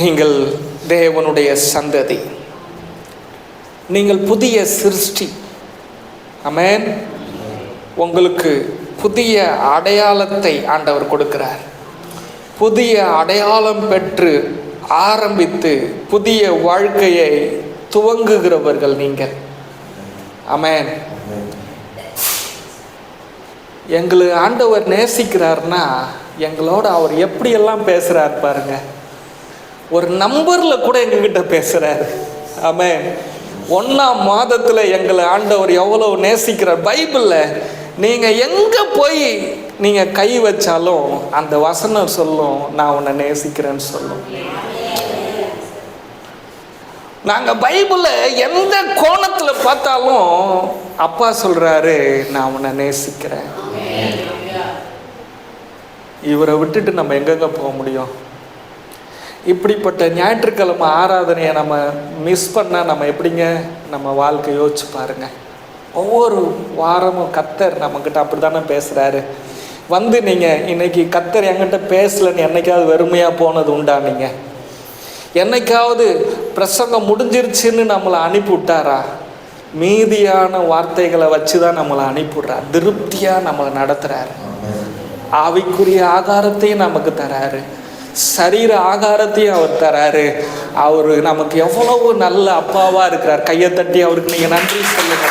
நீங்கள் தேவனுடைய சந்ததி, நீங்கள் புதிய சிருஷ்டி. ஆமென். உங்களுக்கு புதிய அடையாளத்தை ஆண்டவர் கொடுக்கிறார். புதிய அடையாளம் பெற்று ஆரம்பித்து புதிய வாழ்க்கையை துவங்குகிறவர்கள் நீங்கள். ஆமென். எங்களை ஆண்டவர் நேசிக்கிறார்னா எங்களோட அவர் எப்படியெல்லாம் பேசுகிறார் பாருங்க. ஒரு நம்பரில் கூட எங்ககிட்ட பேசுகிறாரு. ஆமென். 1ஆம் மாதத்தில் எங்களை ஆண்டவர் எவ்வளோ நேசிக்கிறார். பைபிளில் நீங்கள் எங்கே போய் நீங்கள் கை வச்சாலும் அந்த வசனம் சொல்லும், நான் உன்னை நேசிக்கிறேன்னு சொல்லும். நாங்கள் பைபிளில் எந்த கோணத்தில் பார்த்தாலும் அப்பா சொல்கிறாரு, நான் உன்னை நேசிக்கிறேன். இவரை விட்டுட்டு நம்ம எங்கெங்கே போக முடியும்? இப்படிப்பட்ட ஞாயிற்றுக்கிழமை ஆராதனையை நம்ம மிஸ் பண்ணால் நம்ம எப்படிங்க நம்ம வாழ்க்கை யோசிச்சு பாருங்க. ஒவ்வொரு வாரமும் கர்த்தர் நம்மக்கிட்ட அப்படி தானே பேசுகிறாரு. வந்து நீங்கள் இன்னைக்கு கர்த்தர் என்கிட்ட பேசலைன்னு என்னைக்காவது வெறுமையாக போனது உண்டா? நீங்கள் என்னைக்காவது பிரசங்கம் முடிஞ்சிருச்சுன்னு நம்மளை அனுப்பி விட்டாரா? மீதியான வார்த்தைகளை வச்சு தான் நம்மளை அனுப்பிவிட்றார். திருப்தியாக நம்மளை நடத்துகிறாரு. ஆவிக்குரிய ஆகாரத்தையும் நமக்கு தராரு, சரீர ஆகாரத்தையும் அவர் தராரு. அவர் நமக்கு எவ்வளவு நல்ல அப்பாவாக இருக்கிறார். கையை தட்டி அவருக்கு நீங்கள் நன்றி சொல்லுங்க.